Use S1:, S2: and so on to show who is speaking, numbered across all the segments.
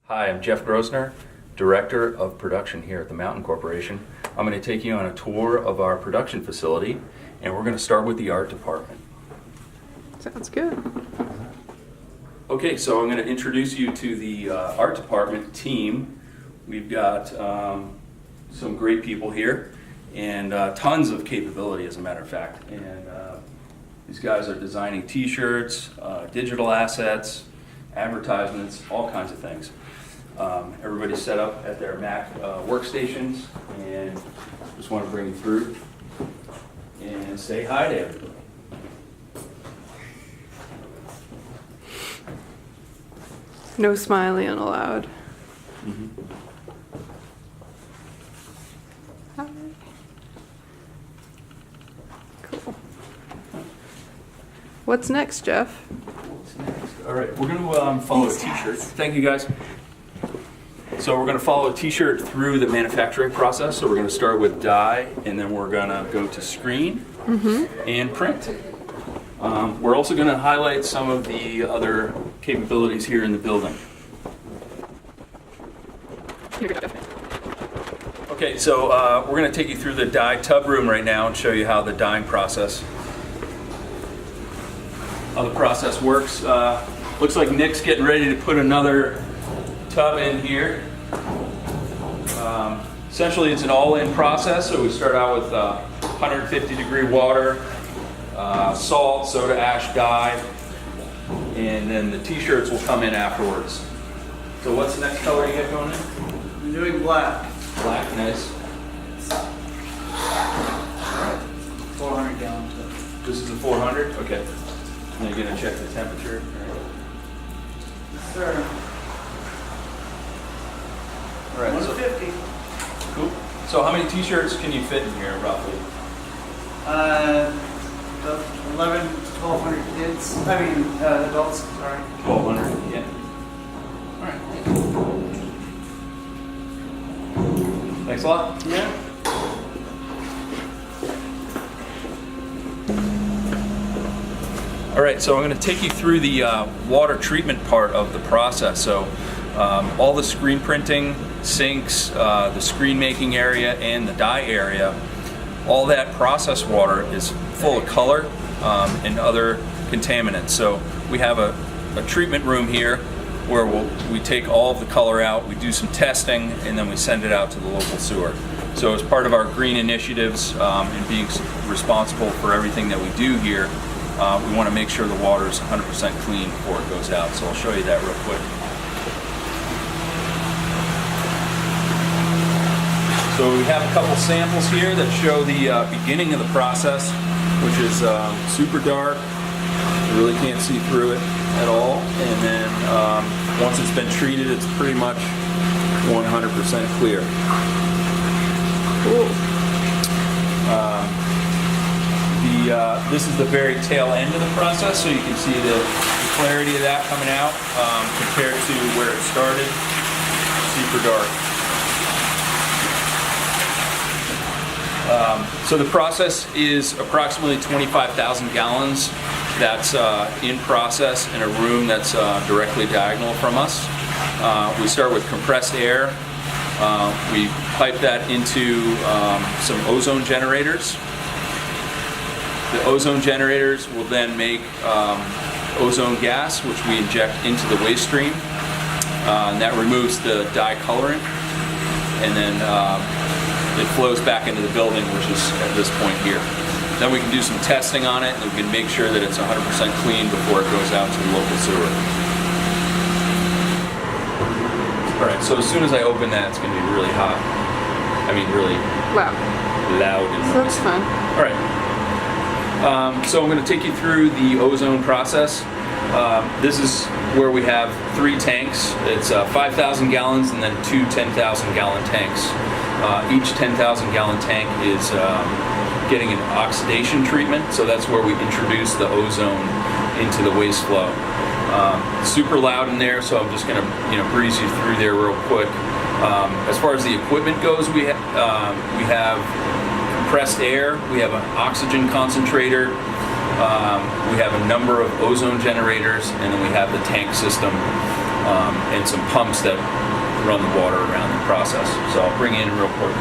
S1: Hi, I'm Jeff Grosner, Director of Production here at the Mountain Corporation. I'm going to take you on a tour of our production facility, and we're going to start with the art department.
S2: Sounds good.
S1: Okay, so I'm going to introduce you to the art department team. We've got some great people here and tons of capability, as a matter of fact. And these guys are designing t-shirts, digital assets, advertisements, all kinds of things. Everybody's set up at their Mac workstations, and just want to bring you through and say hi to everybody.
S2: No smiling allowed.
S1: Mm-hmm.
S2: Hi. Cool. What's next, Jeff?
S1: What's next? All right, we're going to follow a t-shirt. Thank you, guys. So we're going to follow a t-shirt through the manufacturing process. So we're going to start with dye, and then we're going to go to screen and print. We're also going to highlight some of the other capabilities here in the building. Okay, so we're going to take you through the dye tub room right now and show you how the dyeing process, works. Looks like Nick's getting ready to put another tub in here. Essentially, it's an all-in process, so we start out with 150-degree water, salt, soda ash, dye, and then the t-shirts will come in afterwards. So what's the next color you got going in?
S3: I'm doing black.
S1: Black, nice.
S3: 400 gallon tub.
S1: This is a 400? Okay. And you're gonna check the temperature.
S3: Yes, sir.
S1: All right, so,
S3: 150.
S1: cool. So how many t-shirts can you fit in here, roughly?
S3: About 11, 1,200 kids. I mean, adults, sorry.
S1: 1,200, yeah. All right. Thanks a lot.
S3: Yeah.
S1: All right, so I'm going to take you through the water treatment part of the process. So all the screen printing, sinks, the screen making area, and the dye area, all that process water is full of color and other contaminants. So we have a treatment room here where we take all of the color out, we do some testing, and then we send it out to the local sewer. So as part of our green initiatives and being responsible for everything that we do here, we want to make sure the water is 100% clean before it goes out. So I'll show you that real quick. So we have a couple samples here that show the beginning of the process, which is super dark. You really can't see through it at all. And then once it's been treated, it's pretty much 100% clear.
S2: Cool.
S1: This is the very tail end of the process, so you can see the clarity of that coming out compared to where it started. Super dark. So the process is approximately 25,000 gallons. That's in process in a room that's directly diagonal from us. We start with compressed air. We pipe that into some ozone generators. The ozone generators will then make ozone gas, which we inject into the waste stream. And that removes the dye colorant. And then it flows back into the building, which is at this point here. Then we can do some testing on it, and we can make sure that it's 100% clean before it goes out to the local sewer. All right, so as soon as I open that, it's going to be really hot. I mean, really
S2: Wow.
S1: loud and
S2: So that's
S1: noisy.
S2: fun.
S1: All right. So I'm going to take you through the ozone process. This is where we have 3 tanks. It's 5,000 gallons and then 2 10,000 gallon tanks. Each 10,000 gallon tank is getting an oxidation treatment, so that's where we introduce the ozone into the waste flow. Super loud in there, so I'm just going to breeze you through there real quick. As far as the equipment goes, we have compressed air, we have an oxygen concentrator, we have a number of ozone generators, and then we have the tank system and some pumps that run the water around the process. So I'll bring you in real quick.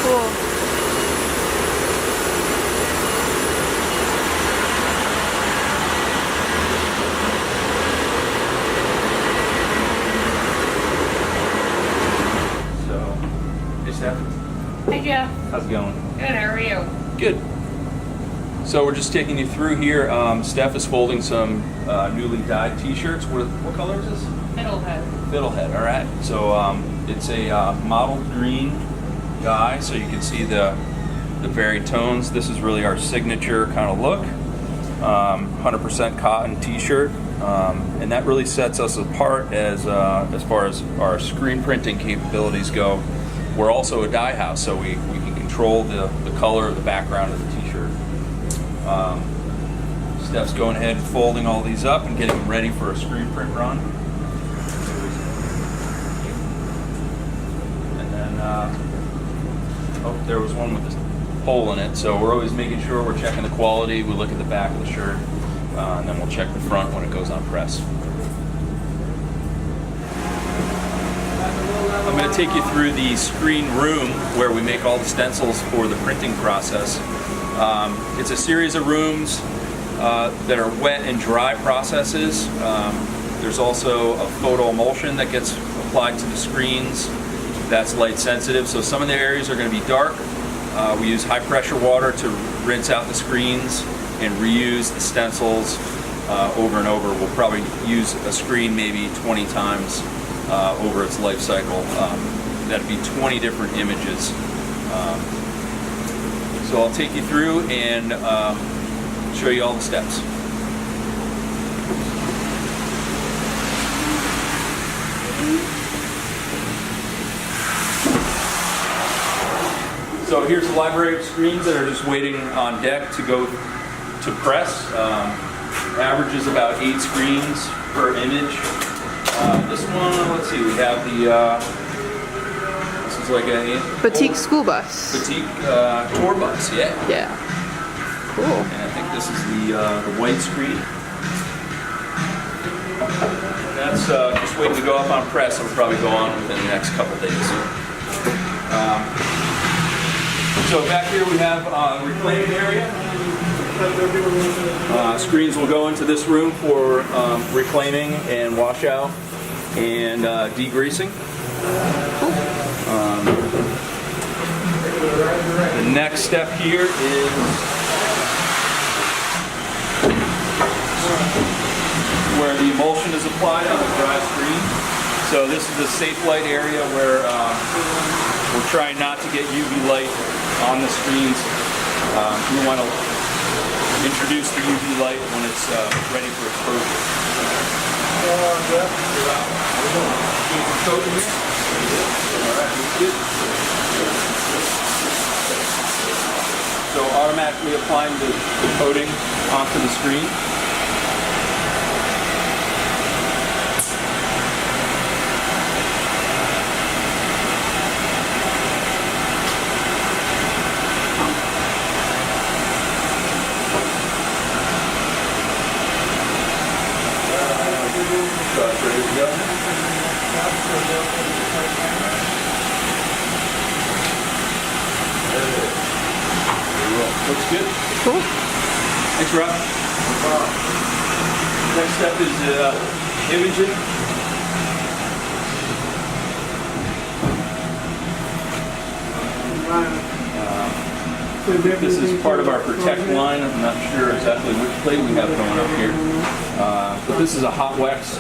S2: Cool.
S1: So, hey Steph,
S4: Hey Jeff,
S1: how's it going?
S4: good, how are you?
S1: Good. So we're just taking you through here. Steph is folding some newly dyed t-shirts. What color is this?
S4: Fiddlehead.
S1: Fiddlehead, all right. So it's a mottled green dye, so you can see the varied tones. This is really our signature kind of look. 100% cotton t-shirt, and that really sets us apart as far as our screen printing capabilities go. We're also a dye house, so we can control the color of the background of the t-shirt. Steph's going ahead and folding all these up and getting them ready for a screen print run. And then, oh, there was one with this hole in it, so we're always making sure we're checking the quality. We look at the back of the shirt, and then we'll check the front when it goes on press. I'm going to take you through the screen room where we make all the stencils for the printing process. It's a series of rooms that are wet and dry processes. There's also a photo emulsion that gets applied to the screens that's light sensitive, so some of the areas are going to be dark. We use high pressure water to rinse out the screens and reuse the stencils over and over. We'll probably use a screen maybe 20 times over its life cycle. That'd be 20 different images. So I'll take you through and show you all the steps. So here's the library of screens that are just waiting on deck to go to press. Average is about 8 screens per image. This one, let's see, we have the, this is like a
S2: Batik school bus.
S1: Batik tour bus, yeah.
S2: Yeah. Cool.
S1: And I think this is the white screen. That's just waiting to go up on press. It'll probably go on within the next couple days. So back here we have a reclaiming area. Screens will go into this room for reclaiming and washout and degreasing. The next step here is where the emulsion is applied on the dry screen. So this is the safe light area where we're trying not to get UV light on the screens. We want to introduce the UV light when it's ready for exposure. So automatically applying the coating onto the screen. Ready to go? Looks good.
S2: Cool.
S1: Thanks, Rob. Next step is imaging. This is part of our Protect line. I'm not sure exactly which plate we have going up here. But this is a hot wax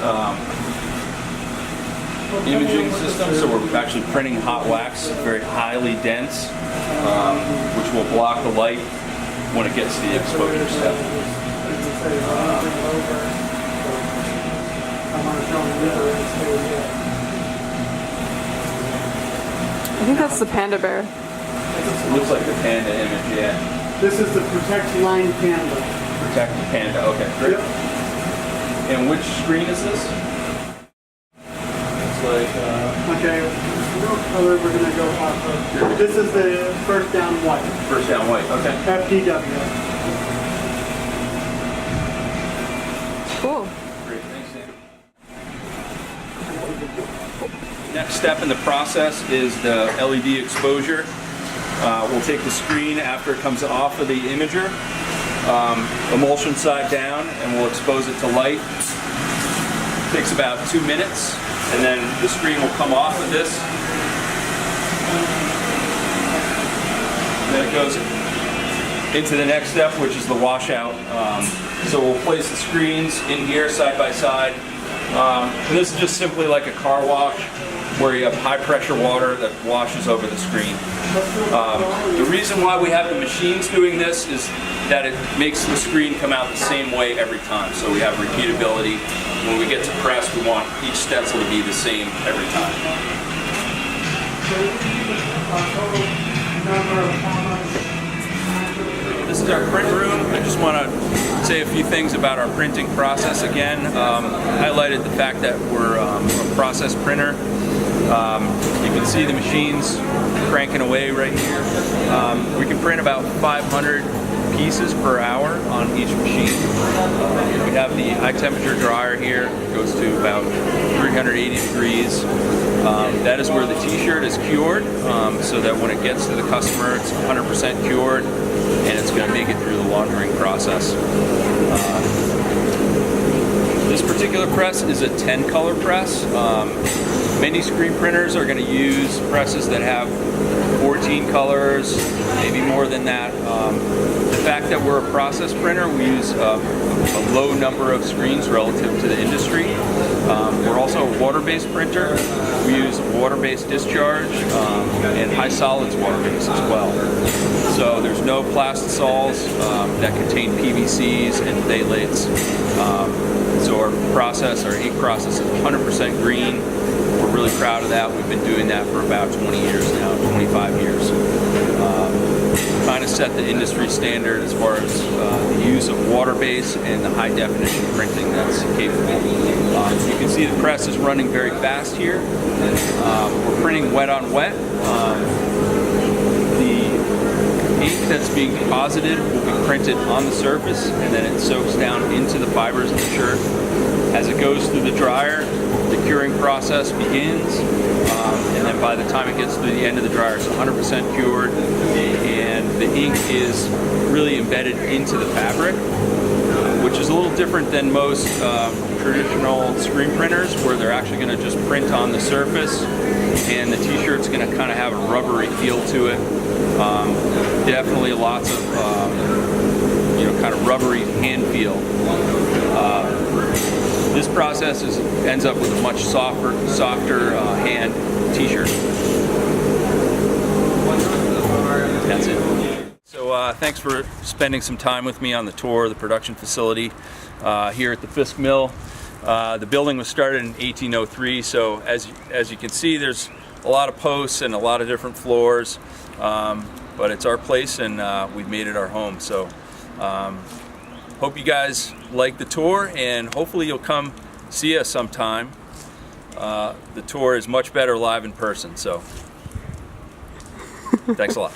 S1: imaging system, so we're actually printing hot wax, very highly dense, which will block the light when it gets to the exposure step.
S2: I think that's the panda bear.
S1: It looks like the Panda image, yeah.
S3: This is the Protect Line Panda.
S1: Protect the Panda, okay, great.
S3: Yep.
S1: And which screen is this? It's like,
S3: Okay, what color we're gonna go off of? This is the first down white.
S1: first down white, okay.
S3: FDW.
S2: Cool.
S1: Great, thanks, Sam. Next step in the process is the LED exposure. We'll take the screen after it comes off of the imager, emulsion side down, and we'll expose it to light. It takes about 2 minutes, and then the screen will come off of this. Then it goes into the next step, which is the washout. So we'll place the screens in here side by side. And this is just simply like a car wash, where you have high pressure water that washes over the screen. The reason why we have the machines doing this is that it makes the screen come out the same way every time. So we have repeatability. When we get to press, we want each stencil to be the same every time. This is our print room. I just want to say a few things about our printing process again. Highlighted the fact that we're a process printer. You can see the machines cranking away right here. We can print about 500 pieces per hour on each machine. We have the high temperature dryer here. It goes to about 380 degrees. That is where the t-shirt is cured, so that when it gets to the customer, it's 100% cured, and it's going to make it through the laundering process. This particular press is a 10-color press. Many screen printers are going to use presses that have 14 colors, maybe more than that. The fact that we're a process printer, we use a low number of screens relative to the industry. We're also a water-based printer. We use water-based discharge and high solids water-based as well. So there's no plastisols that contain PVCs and phthalates. So our ink process is 100% green. We're really proud of that. We've been doing that for about 20 years now, 25 years. Kind of set the industry standard as far as the use of water-based and the high-definition printing that's capable. You can see the press is running very fast here. We're printing wet on wet. The ink that's being deposited will be printed on the surface, and then it soaks down into the fibers of the shirt. As it goes through the dryer, the curing process begins, and then by the time it gets to the end of the dryer, it's 100% cured, and the ink is really embedded into the fabric, which is a little different than most traditional screen printers, where they're actually going to just print on the surface, and the t-shirt's going to kind of have a rubbery feel to it. Definitely lots of kind of rubbery hand feel. This process ends up with a much softer hand t-shirt. That's it. So thanks for spending some time with me on the tour of the production facility here at the Fisk Mill. The building was started in 1803, so as you can see, there's a lot of posts and a lot of different floors, but it's our place, and we've made it our home. So hope you guys like the tour, and hopefully you'll come see us sometime. The tour is much better live in person, so thanks a lot.